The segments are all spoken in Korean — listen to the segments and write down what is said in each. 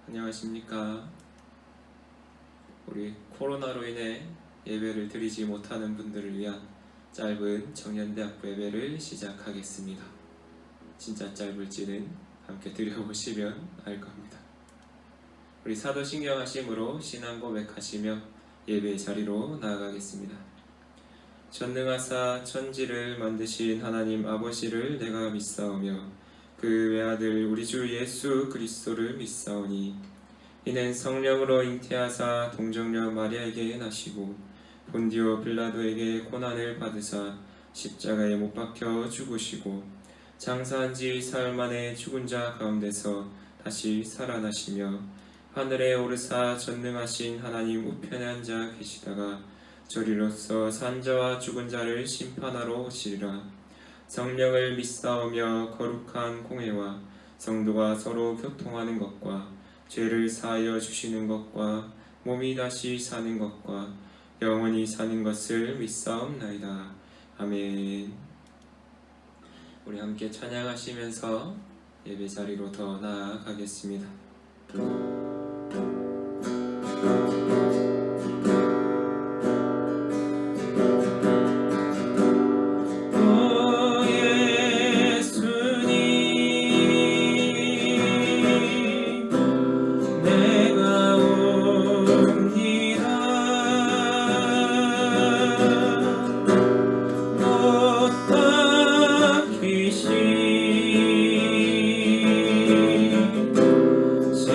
안녕하십니까. 우리 코로나로 인해 예배를 드리지 못하는 분들을 위한 짧은 청년대학부 예배를 시작하겠습니다. 진짜 짧을지는 함께 드려보시면 알 겁니다. 우리 사도신경하심으로 신앙 고백하시며 예배 자리로 나아가겠습니다. 전능하사 천지를 만드신 하나님 아버지를 내가 믿사오며 그 외아들 우리 주 예수 그리스도를 믿사오니 이는 성령으로 잉태하사 동정녀 마리아에게 나시고 본디오 빌라도에게 고난을 받으사 십자가에 못 박혀 죽으시고 장사한 지 사흘 만에 죽은 자 가운데서 다시 살아나시며 하늘에 오르사 전능하신 하나님 우편에 앉아 계시다가 저리로서 산 자와 죽은 자를 심판하러 오시리라. 성령을 믿사오며 거룩한 공회와 성도가 서로 교통하는 것과 죄를 사하여 주시는 것과 몸이 다시 사는 것과 영원히 사는 것을 믿사옵나이다. 아멘. 우리 함께 찬양하시면서 예배 자리로 더 나아가겠습니다.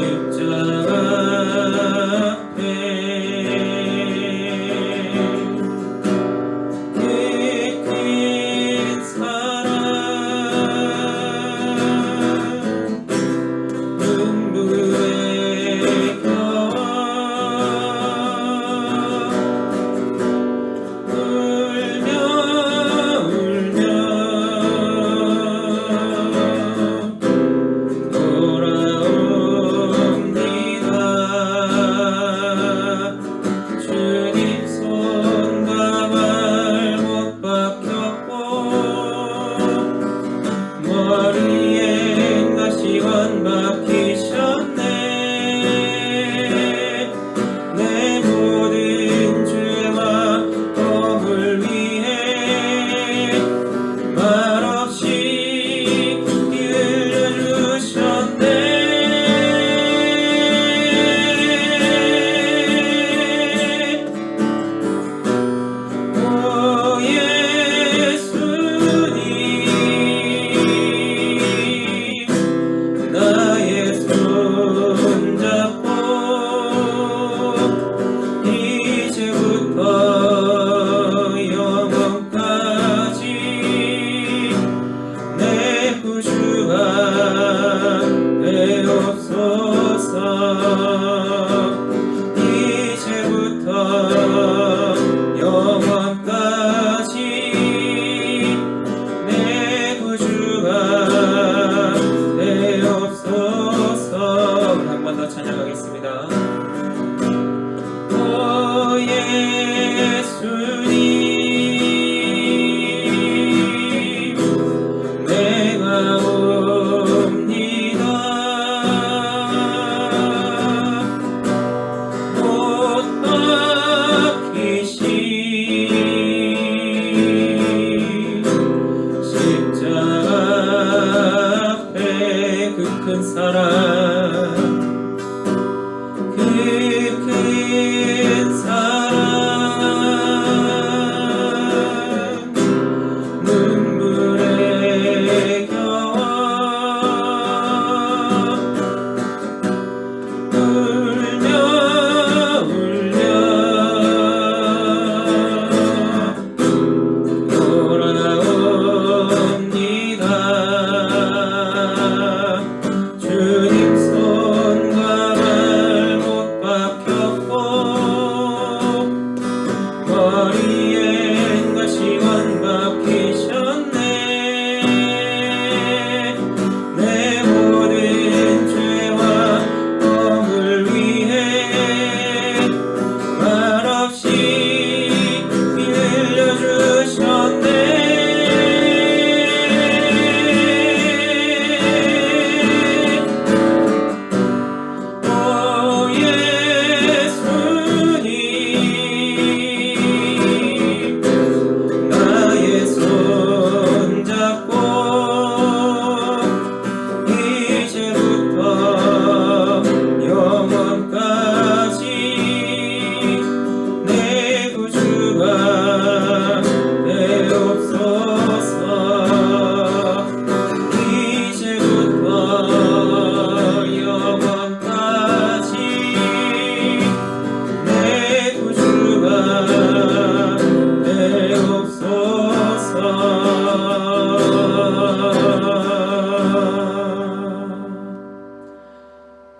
십자가 앞에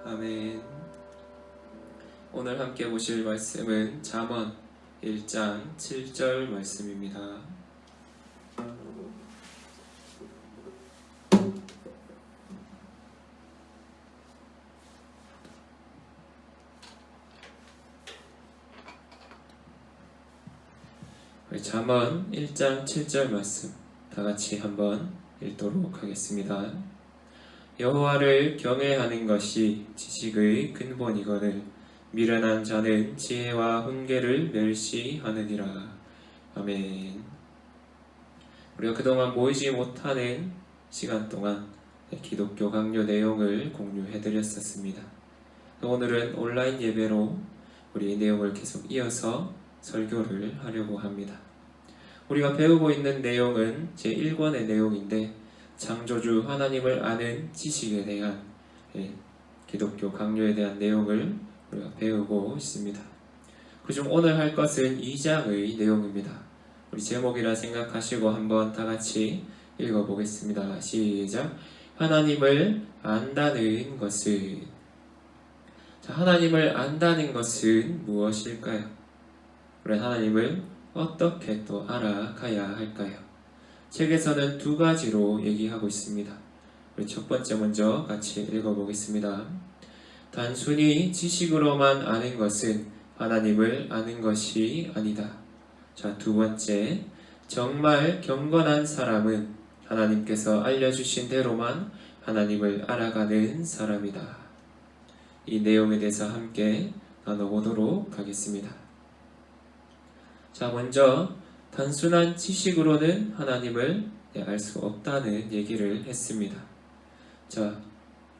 아멘. 오늘 함께 보실 말씀은 잠언 1장 7절 말씀입니다. 잠언 1장 7절 말씀 다 같이 한번 읽도록 하겠습니다. 여호와를 경외하는 것이 지식의 근본이거늘 미련한 자는 지혜와 훈계를 멸시하느니라. 아멘. 우리가 그동안 모이지 못하는 시간 동안 기독교 강요 내용을 공유해드렸었습니다. 오늘은 온라인 예배로 우리 이 내용을 계속 이어서 설교를 하려고 합니다. 우리가 배우고 있는 내용은 제1권의 내용인데 창조주 하나님을 아는 지식에 대한 기독교 강요에 대한 내용을 우리가 배우고 있습니다. 그중 오늘 할 것은 2장의 내용입니다. 우리 제목이라 생각하시고 한번 다 같이 읽어보겠습니다. 시작. 하나님을 안다는 것은. 자, 하나님을 안다는 것은 무엇일까요? 우리 하나님을 어떻게 또 알아가야 할까요? 책에서는 두 가지로 얘기하고 있습니다. 우리 첫 번째 먼저 같이 읽어보겠습니다. 단순히 지식으로만 아는 것은 하나님을 아는 것이 아니다. 자, 두 번째, 정말 경건한 사람은 하나님께서 알려주신 대로만 하나님을 알아가는 사람이다. 이 내용에 대해서 함께 나눠보도록 하겠습니다. 자, 먼저 단순한 지식으로는 하나님을 알 수 없다는 얘기를 했습니다. 자,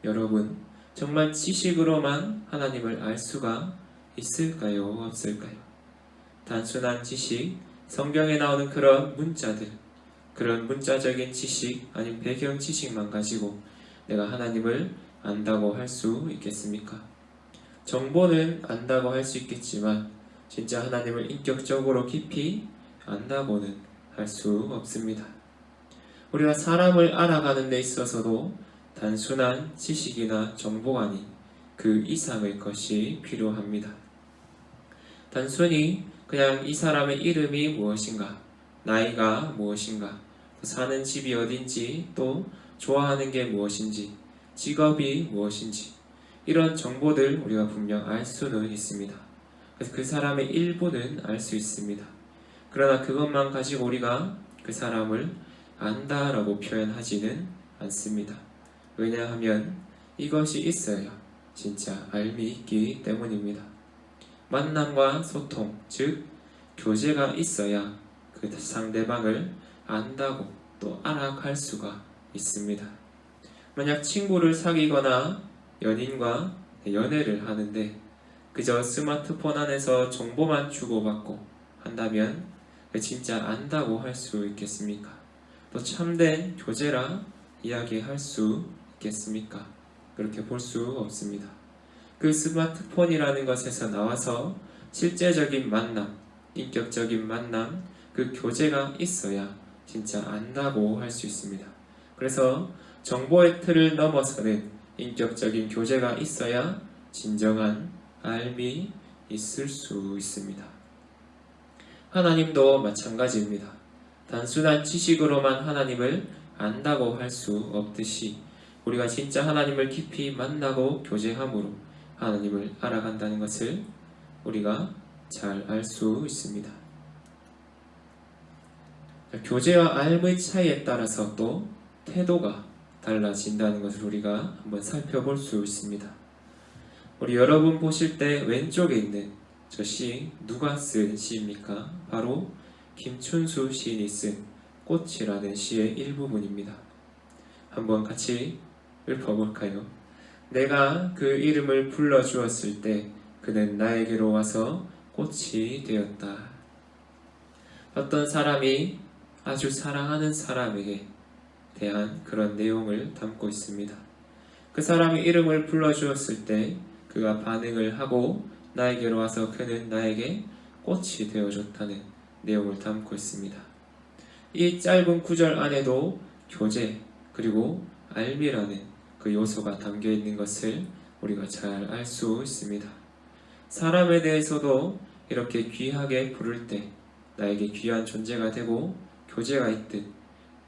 여러분, 정말 지식으로만 하나님을 알 수가 있을까요? 없을까요? 단순한 지식, 성경에 나오는 그런 문자들, 그런 문자적인 지식, 아니면 배경 지식만 가지고 내가 하나님을 안다고 할 수 있겠습니까? 정보는 안다고 할 수 있겠지만 진짜 하나님을 인격적으로 깊이 안다고는 할 수 없습니다. 우리가 사람을 알아가는 데 있어서도 단순한 지식이나 정보가 아닌 그 이상의 것이 필요합니다. 단순히 그냥 이 사람의 이름이 무엇인가, 나이가 무엇인가, 사는 집이 어딘지, 또 좋아하는 게 무엇인지, 직업이 무엇인지, 이런 정보들 우리가 분명 알 수는 있습니다. 그래서 그 사람의 일부는 알 수 있습니다. 그러나 그것만 가지고 우리가 그 사람을 안다라고 표현하지는 않습니다. 왜냐하면 이것이 있어야 진짜 알미 있기 때문입니다. 만남과 소통, 즉 교제가 있어야 그 상대방을 안다고 또 알아갈 수가 있습니다. 만약 친구를 사귀거나 연인과 연애를 하는데 그저 스마트폰 안에서 정보만 주고받고 한다면 진짜 안다고 할 수 있겠습니까? 또 참된 교제라 이야기할 수 있겠습니까? 그렇게 볼 수 없습니다. 그 스마트폰이라는 것에서 나와서 실제적인 만남, 인격적인 만남, 그 교제가 있어야 진짜 안다고 할 수 있습니다. 그래서 정보의 틀을 넘어서는 인격적인 교제가 있어야 진정한 알미 있을 수 있습니다. 하나님도 마찬가지입니다. 단순한 지식으로만 하나님을 안다고 할 수 없듯이 우리가 진짜 하나님을 깊이 만나고 교제함으로 하나님을 알아간다는 것을 우리가 잘 알 수 있습니다. 교제와 알의 차이에 따라서 또 태도가 달라진다는 것을 우리가 한번 살펴볼 수 있습니다. 우리 여러분 보실 때 왼쪽에 있는 저 시 누가 쓴 시입니까? 바로 김춘수 시인이 쓴 꽃이라는 시의 일부분입니다. 한번 같이 읊어볼까요? 내가 그 이름을 불러주었을 때 그는 나에게로 와서 꽃이 되었다. 어떤 사람이 아주 사랑하는 사람에게 대한 그런 내용을 담고 있습니다. 그 사람의 이름을 불러주었을 때 그가 반응을 하고 나에게로 와서 그는 나에게 꽃이 되어줬다는 내용을 담고 있습니다. 이 짧은 구절 안에도 교제 그리고 알미라는 그 요소가 담겨 있는 것을 우리가 잘 알 수 있습니다. 사람에 대해서도 이렇게 귀하게 부를 때 나에게 귀한 존재가 되고 교제가 있듯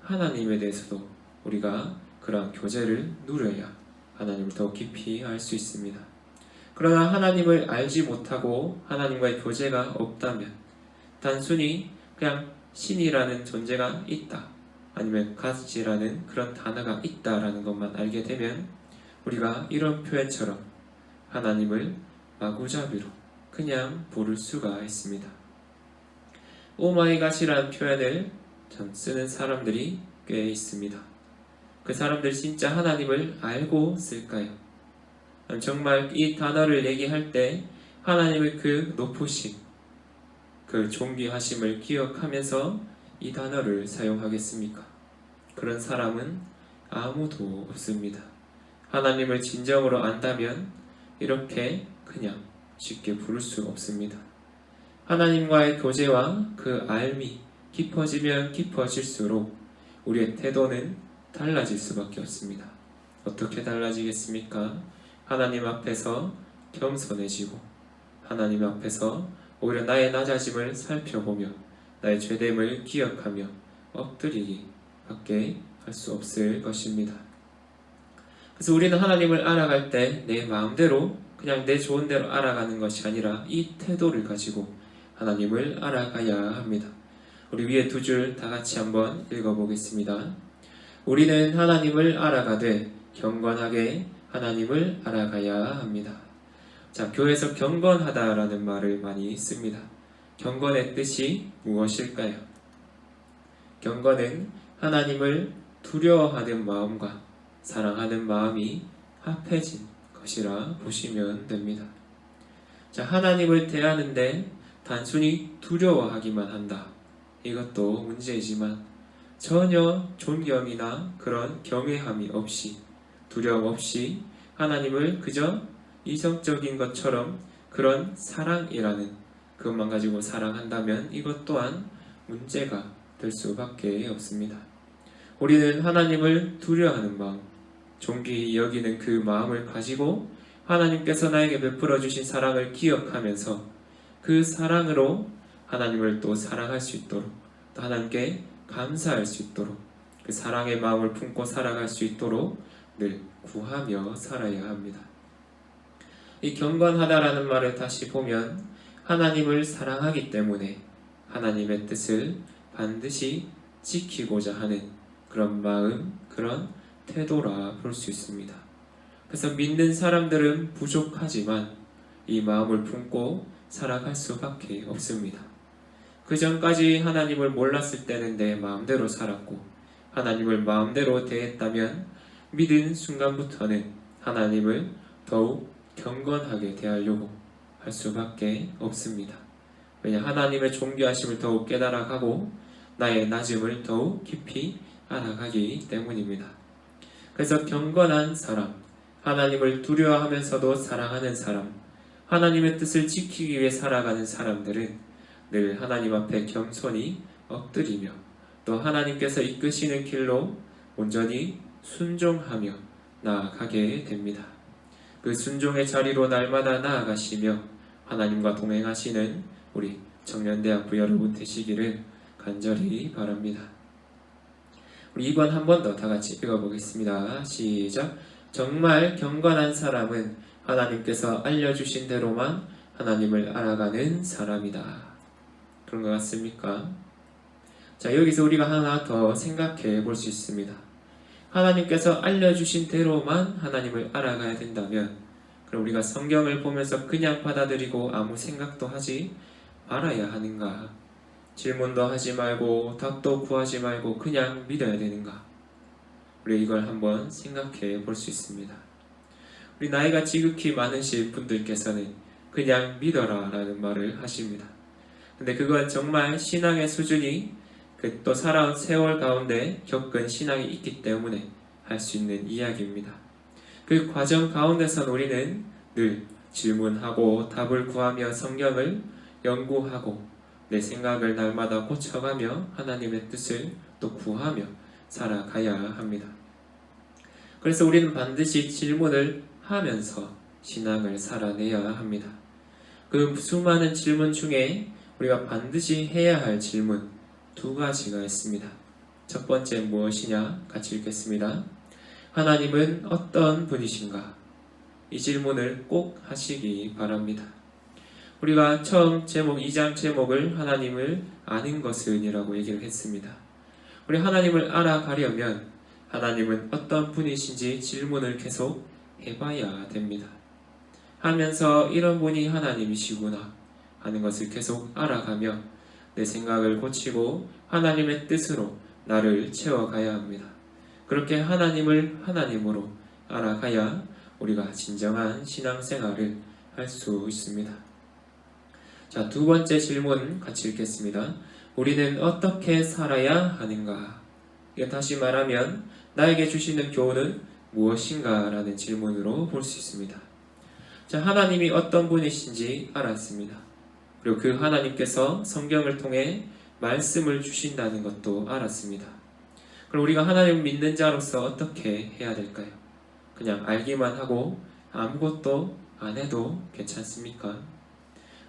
하나님에 대해서도 우리가 그러한 교제를 누려야 하나님을 더 깊이 알 수 있습니다. 그러나 하나님을 알지 못하고 하나님과의 교제가 없다면 단순히 그냥 신이라는 존재가 있다, 아니면 가지라는 그런 단어가 있다라는 것만 알게 되면 우리가 이런 표현처럼 하나님을 마구잡이로 그냥 부를 수가 있습니다. 오마이갓이라는 표현을 쓰는 사람들이 꽤 있습니다. 그 사람들 진짜 하나님을 알고 쓸까요? 정말 이 단어를 얘기할 때 하나님의 그 높으심, 그 존귀하심을 기억하면서 이 단어를 사용하겠습니까? 그런 사람은 아무도 없습니다. 하나님을 진정으로 안다면 이렇게 그냥 쉽게 부를 수 없습니다. 하나님과의 교제와 그 알미 깊어지면 깊어질수록 우리의 태도는 달라질 수밖에 없습니다. 어떻게 달라지겠습니까? 하나님 앞에서 겸손해지고 하나님 앞에서 오히려 나의 낮아짐을 살펴보며 나의 죄됨을 기억하며 엎드리기 밖에 할 수 없을 것입니다. 그래서 우리는 하나님을 알아갈 때 내 마음대로 그냥 내 좋은 대로 알아가는 것이 아니라 이 태도를 가지고 하나님을 알아가야 합니다. 우리 위에 두 줄 다 같이 한번 읽어보겠습니다. 우리는 하나님을 알아가되 경건하게 하나님을 알아가야 합니다. 자, 교회에서 경건하다라는 말을 많이 씁니다. 경건의 뜻이 무엇일까요? 경건은 하나님을 두려워하는 마음과 사랑하는 마음이 합해진 것이라 보시면 됩니다. 자, 하나님을 대하는데 단순히 두려워하기만 한다, 이것도 문제이지만 전혀 존경이나 그런 경외함이 없이, 두려움 없이 하나님을 그저 이성적인 것처럼 그런 사랑이라는 그것만 가지고 사랑한다면 이것 또한 문제가 될 수밖에 없습니다. 우리는 하나님을 두려워하는 마음, 존귀히 여기는 그 마음을 가지고 하나님께서 나에게 베풀어 주신 사랑을 기억하면서 그 사랑으로 하나님을 또 사랑할 수 있도록, 또 하나님께 감사할 수 있도록, 그 사랑의 마음을 품고 살아갈 수 있도록 늘 구하며 살아야 합니다. 이 경건하다라는 말을 다시 보면 하나님을 사랑하기 때문에 하나님의 뜻을 반드시 지키고자 하는 그런 마음, 그런 태도라 볼 수 있습니다. 그래서 믿는 사람들은 부족하지만 이 마음을 품고 살아갈 수밖에 없습니다. 그 전까지 하나님을 몰랐을 때는 내 마음대로 살았고 하나님을 마음대로 대했다면 믿은 순간부터는 하나님을 더욱 경건하게 대하려고 할 수밖에 없습니다. 왜냐, 하나님의 존귀하심을 더욱 깨달아가고 나의 낮음을 더욱 깊이 알아가기 때문입니다. 그래서 경건한 사람, 하나님을 두려워하면서도 사랑하는 사람, 하나님의 뜻을 지키기 위해 살아가는 사람들은 늘 하나님 앞에 겸손히 엎드리며 또 하나님께서 이끄시는 길로 온전히 순종하며 나아가게 됩니다. 그 순종의 자리로 날마다 나아가시며 하나님과 동행하시는 우리 청년대학부 여러분 되시기를 간절히 바랍니다. 우리 2번 한 번 더 다 같이 읽어보겠습니다. 시작. 정말 경건한 사람은 하나님께서 알려주신 대로만 하나님을 알아가는 사람이다. 그런 것 같습니까? 자, 여기서 우리가 하나 더 생각해 볼 수 있습니다. 하나님께서 알려주신 대로만 하나님을 알아가야 된다면 그럼 우리가 성경을 보면서 그냥 받아들이고 아무 생각도 하지 말아야 하는가? 질문도 하지 말고 답도 구하지 말고 그냥 믿어야 되는가? 우리 이걸 한번 생각해 볼 수 있습니다. 우리 나이가 지극히 많으신 분들께서는 그냥 믿어라 라는 말을 하십니다. 근데 그건 정말 신앙의 수준이 또 살아온 세월 가운데 겪은 신앙이 있기 때문에 할 수 있는 이야기입니다. 그 과정 가운데서 우리는 늘 질문하고 답을 구하며 성경을 연구하고 내 생각을 날마다 고쳐가며 하나님의 뜻을 또 구하며 살아가야 합니다. 그래서 우리는 반드시 질문을 하면서 신앙을 살아내야 합니다. 그 수많은 질문 중에 우리가 반드시 해야 할 질문 두 가지가 있습니다. 첫 번째 무엇이냐? 같이 읽겠습니다. 하나님은 어떤 분이신가? 이 질문을 꼭 하시기 바랍니다. 우리가 처음 제목 2장 제목을 하나님을 아는 것은 이라고 얘기를 했습니다. 우리 하나님을 알아가려면 하나님은 어떤 분이신지 질문을 계속 해봐야 됩니다. 하면서 이런 분이 하나님이시구나 하는 것을 계속 알아가며 내 생각을 고치고 하나님의 뜻으로 나를 채워가야 합니다. 그렇게 하나님을 하나님으로 알아가야 우리가 진정한 신앙생활을 할 수 있습니다. 자, 두 번째 질문 같이 읽겠습니다. 우리는 어떻게 살아야 하는가? 다시 말하면 나에게 주시는 교훈은 무엇인가? 라는 질문으로 볼 수 있습니다. 자, 하나님이 어떤 분이신지 알았습니다. 그리고 그 하나님께서 성경을 통해 말씀을 주신다는 것도 알았습니다. 그럼 우리가 하나님을 믿는 자로서 어떻게 해야 될까요? 그냥 알기만 하고 아무것도 안 해도 괜찮습니까?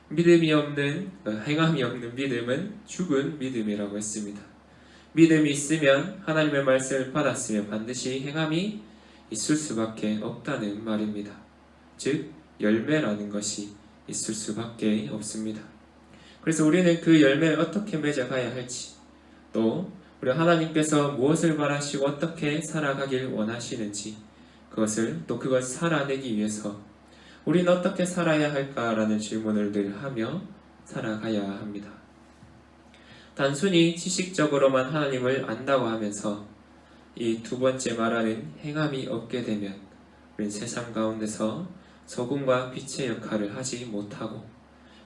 믿음이 없는, 행함이 없는 믿음은 죽은 믿음이라고 했습니다. 믿음이 있으면 하나님의 말씀을 받았으면 반드시 행함이 있을 수밖에 없다는 말입니다. 즉 열매라는 것이 있을 수밖에 없습니다. 그래서 우리는 그 열매를 어떻게 맺어가야 할지, 또 우리 하나님께서 무엇을 바라시고 어떻게 살아가길 원하시는지, 그걸 살아내기 위해서 우리는 어떻게 살아야 할까라는 질문을 늘 하며 살아가야 합니다. 단순히 지식적으로만 하나님을 안다고 하면서 이 두 번째 말하는 행함이 없게 되면 우리는 세상 가운데서 소금과 빛의 역할을 하지 못하고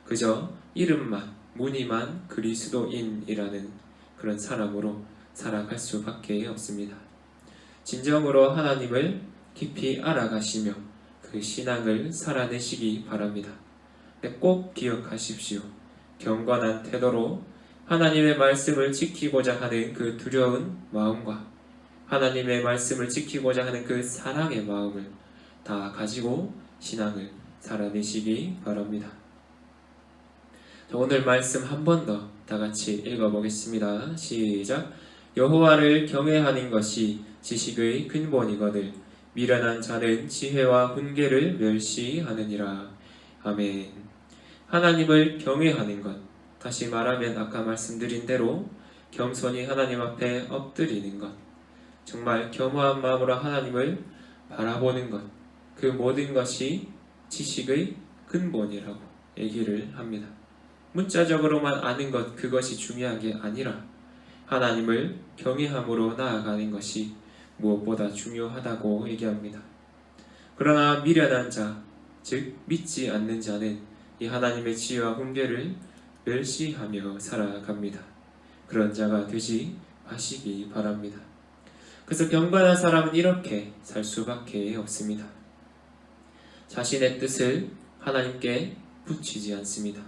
그저 이름만, 무늬만 그리스도인이라는 그런 사람으로 살아갈 수밖에 없습니다. 진정으로 하나님을 깊이 알아가시며 그 신앙을 살아내시기 바랍니다. 꼭 기억하십시오. 경건한 태도로 하나님의 말씀을 지키고자 하는 그 두려운 마음과 하나님의 말씀을 지키고자 하는 그 사랑의 마음을 다 가지고 신앙을 살아내시기 바랍니다. 오늘 말씀 한 번 더 다 같이 읽어보겠습니다. 시작. 여호와를 경외하는 것이 지식의 근본이거늘 미련한 자는 지혜와 훈계를 멸시하느니라. 아멘. 하나님을 경외하는 것, 다시 말하면 아까 말씀드린 대로 겸손히 하나님 앞에 엎드리는 것, 정말 겸허한 마음으로 하나님을 바라보는 것, 그 모든 것이 지식의 근본이라고 얘기를 합니다. 문자적으로만 아는 것, 그것이 중요한 게 아니라 하나님을 경외함으로 나아가는 것이 무엇보다 중요하다고 얘기합니다. 그러나 미련한 자, 즉 믿지 않는 자는 이 하나님의 지혜와 훈계를 멸시하며 살아갑니다. 그런 자가 되지 마시기 바랍니다. 그래서 경건한 사람은 이렇게 살 수밖에 없습니다. 자신의 뜻을 하나님께 붙이지 않습니다.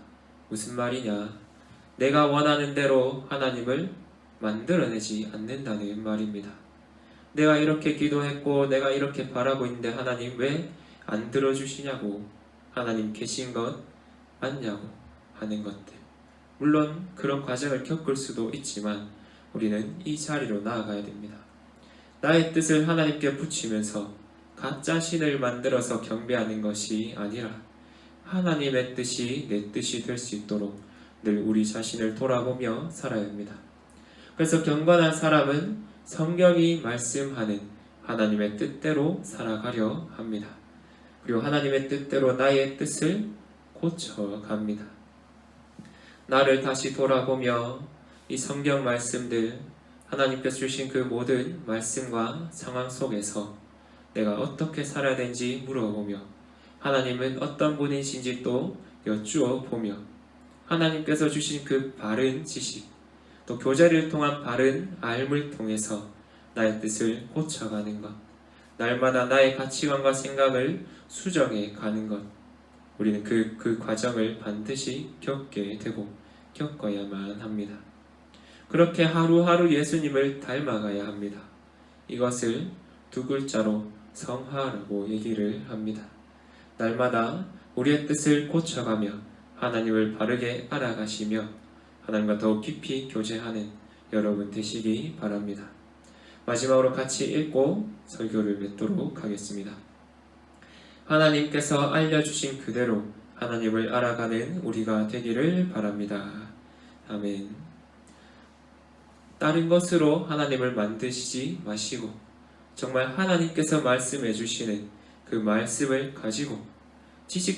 무슨 말이냐? 내가 원하는 대로 하나님을 만들어내지 않는다는 말입니다. 내가 이렇게 기도했고 내가 이렇게 바라고 있는데 하나님 왜 안 들어주시냐고, 하나님 계신 것 맞냐고 하는 것들, 물론 그런 과정을 겪을 수도 있지만 우리는 이 자리로 나아가야 됩니다. 나의 뜻을 하나님께 붙이면서 가짜 신을 만들어서 경배하는 것이 아니라 하나님의 뜻이 내 뜻이 될 수 있도록 늘 우리 자신을 돌아보며 살아야 합니다. 그래서 경건한 사람은 성경이 말씀하는 하나님의 뜻대로 살아가려 합니다. 그리고 하나님의 뜻대로 나의 뜻을 고쳐갑니다. 나를 다시 돌아보며 이 성경 말씀들, 하나님께서 주신 그 모든 말씀과 상황 속에서 내가 어떻게 살아야 되는지 물어보며 하나님은 어떤 분이신지 또 여쭈어 보며 하나님께서 주신 그 바른 지식, 또 교제를 통한 바른 알을 통해서 나의 뜻을 고쳐가는 것, 날마다 나의 가치관과 생각을 수정해 가는 것, 우리는 그 과정을 반드시 겪게 되고 겪어야만 합니다. 그렇게 하루하루 예수님을 닮아가야 합니다. 이것을 두 글자로 성화라고 얘기를 합니다. 날마다 우리의 뜻을 고쳐가며 하나님을 바르게 알아가시며 하나님과 더욱 깊이 교제하는 여러분 되시기 바랍니다. 마지막으로 같이 읽고 설교를 맺도록 하겠습니다. 하나님께서 알려주신 그대로 하나님을 알아가는 우리가 되기를 바랍니다. 아멘. 다른 것으로 하나님을 만드시지 마시고 정말 하나님께서 말씀해 주시는 그 말씀을 가지고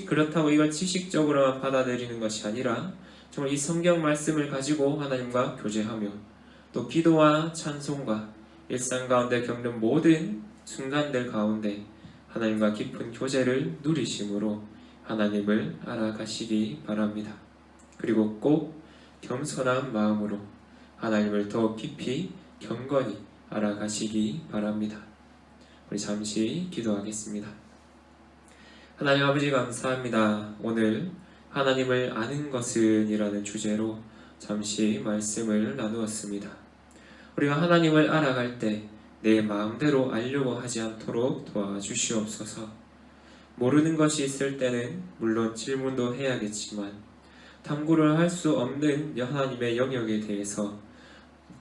그렇다고 이걸 지식적으로만 받아들이는 것이 아니라 정말 이 성경 말씀을 가지고 하나님과 교제하며 또 기도와 찬송과 일상 가운데 겪는 모든 순간들 가운데 하나님과 깊은 교제를 누리심으로 하나님을 알아가시기 바랍니다. 그리고 꼭 겸손한 마음으로 하나님을 더 깊이 경건히 알아가시기 바랍니다. 우리 잠시 기도하겠습니다. 하나님 아버지 감사합니다. 오늘 하나님을 아는 것은 이라는 주제로 잠시 말씀을 나누었습니다. 우리가 하나님을 알아갈 때 내 마음대로 알려고 하지 않도록 도와주시옵소서. 모르는 것이 있을 때는 물론 질문도 해야겠지만 탐구를 할 수 없는 하나님의 영역에 대해서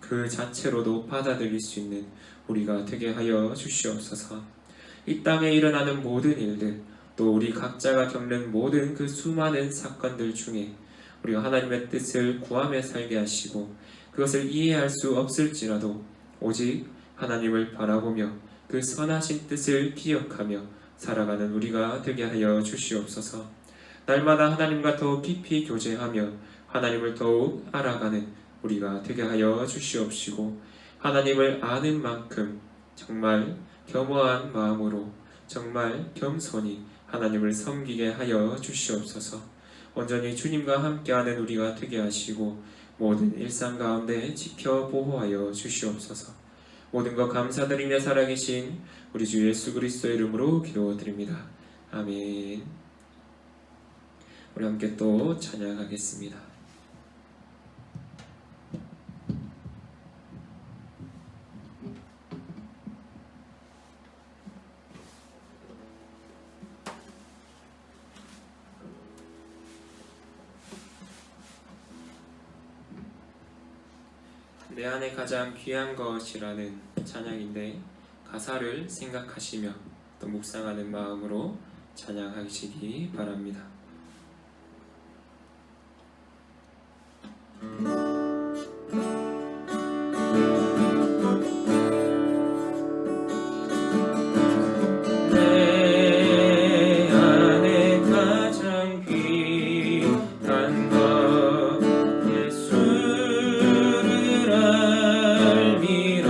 그 자체로도 받아들일 수 있는 우리가 되게 하여 주시옵소서. 이 땅에 일어나는 모든 일들, 또 우리 각자가 겪는 모든 그 수많은 사건들 중에 우리가 하나님의 뜻을 구하며 살게 하시고 그것을 이해할 수 없을지라도 오직 하나님을 바라보며 그 선하신 뜻을 기억하며 살아가는 우리가 되게 하여 주시옵소서. 날마다 하나님과 더욱 깊이 교제하며 하나님을 더욱 알아가는 우리가 되게 하여 주시옵시고 하나님을 아는 만큼 정말 겸허한 마음으로 정말 겸손히 하나님을 섬기게 하여 주시옵소서. 온전히 주님과 함께하는 우리가 되게 하시고 모든 일상 가운데 지켜 보호하여 주시옵소서. 모든 것 감사드리며 살아계신 우리 주 예수 그리스도의 이름으로 기도드립니다. 아멘. 우리 함께 또 찬양하겠습니다. 내 안에 가장 귀한 것이라는 찬양인데 가사를 생각하시며 또 묵상하는 마음으로 찬양하시기 바랍니다. 내 안에 가장 귀한 것 예수를 알미라.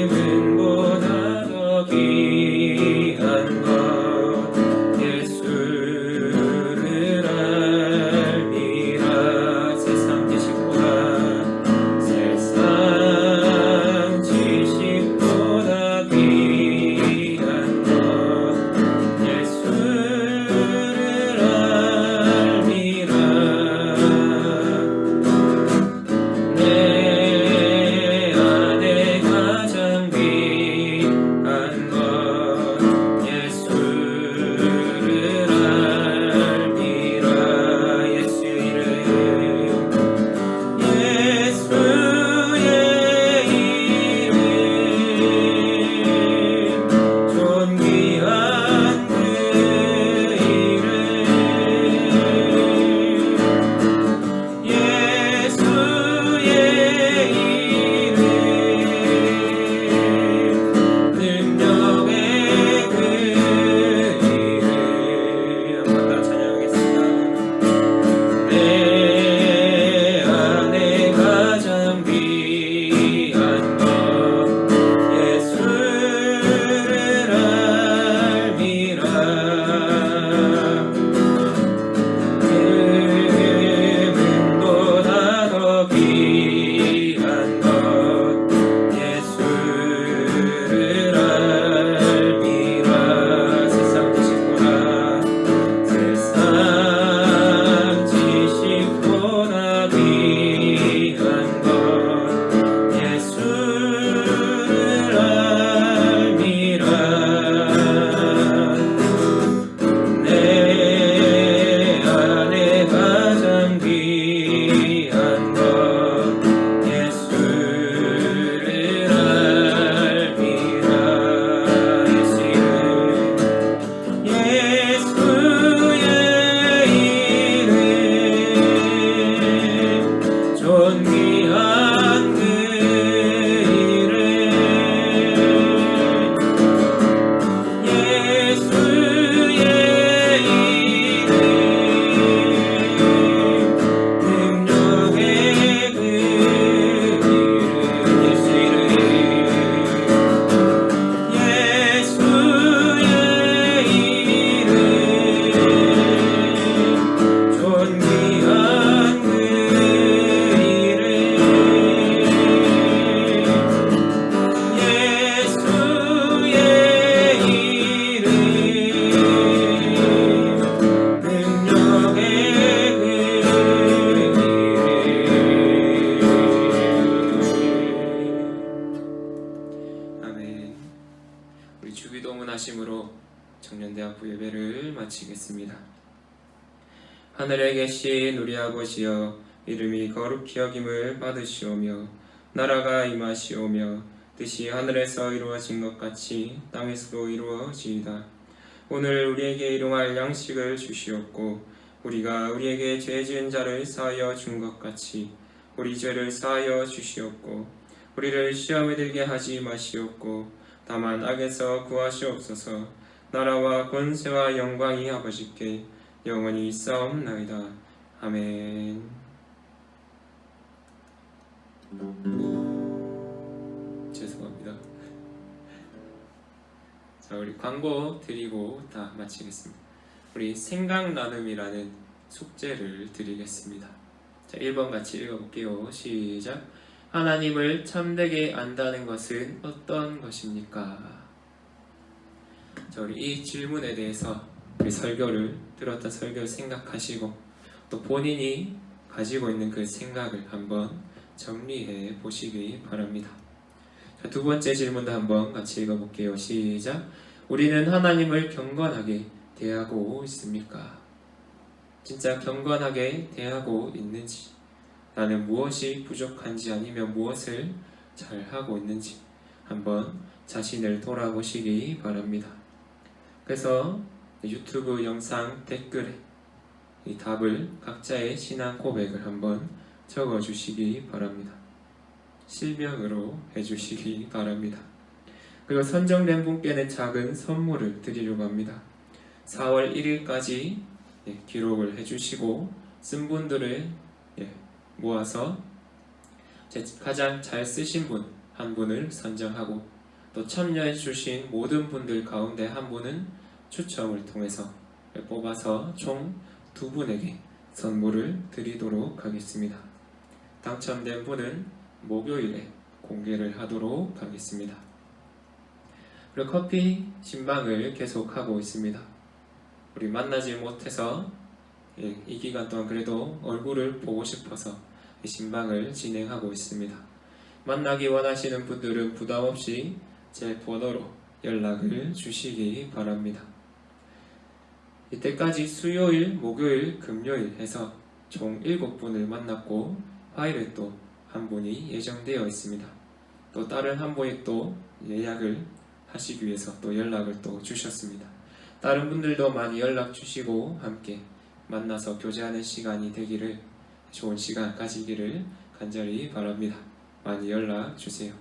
금은보다 더 귀한 우리 주기도문 하심으로 청년대학부 예배를 마치겠습니다. 하늘에 계신 우리 아버지여, 이름이 거룩히 여김을 받으시오며 나라가 임하시오며 뜻이 하늘에서 이루어진 것 같이 땅에서도 이루어지이다. 오늘 우리에게 일용할 양식을 주시옵고 우리가 우리에게 죄 지은 자를 사하여 준 것 같이 우리 죄를 사하여 주시옵고 우리를 시험에 들게 하지 마시옵고 다만 악에서 구하시옵소서. 나라와 권세와 영광이 아버지께 영원히 있사옵나이다. 아멘. 죄송합니다. 자, 우리 광고 드리고 다 마치겠습니다. 우리 생각 나눔이라는 숙제를 드리겠습니다. 자, 1번 같이 읽어볼게요. 시작. 하나님을 참되게 안다는 것은 어떤 것입니까? 자, 우리 이 질문에 대해서 우리 설교를 들었던 설교를 생각하시고 또 본인이 가지고 있는 그 생각을 한번 정리해 보시기 바랍니다. 자, 두 번째 질문도 한번 같이 읽어볼게요. 시작. 우리는 하나님을 경건하게 대하고 있습니까? 진짜 경건하게 대하고 있는지, 나는 무엇이 부족한지 아니면 무엇을 잘하고 있는지 한번 자신을 돌아보시기 바랍니다. 그래서 유튜브 영상 댓글에 이 답을, 각자의 신앙 고백을 한번 적어주시기 바랍니다. 실명으로 해주시기 바랍니다. 그리고 선정된 분께는 작은 선물을 드리려고 합니다. 4월 1일까지 기록을 해주시고 쓴 분들을 모아서 가장 잘 쓰신 분 한 분을 선정하고 또 참여해 주신 모든 분들 가운데 한 분은 추첨을 통해서 뽑아서 총 2분에게 선물을 드리도록 하겠습니다. 당첨된 분은 목요일에 공개를 하도록 하겠습니다. 그리고 커피 신방을 계속하고 있습니다. 우리 만나지 못해서 이 기간 동안 그래도 얼굴을 보고 싶어서 신방을 진행하고 있습니다. 만나기 원하시는 분들은 부담없이 제 번호로 연락을 주시기 바랍니다. 이때까지 수요일, 목요일, 금요일 해서 총 7분을 만났고 화요일에 또 한 분이 예정되어 있습니다. 또 다른 한 분이 또 예약을 하시기 위해서 또 연락을 또 주셨습니다. 다른 분들도 많이 연락 주시고 함께 만나서 교제하는 시간이 되기를, 좋은 시간 가지기를 간절히 바랍니다. 많이 연락 주세요.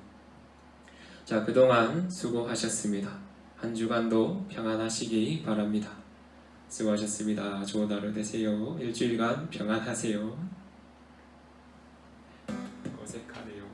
자, 그동안 수고하셨습니다. 한 주간도 평안하시기 바랍니다. 수고하셨습니다. 좋은 하루 되세요. 일주일간 평안하세요. 어색하네요.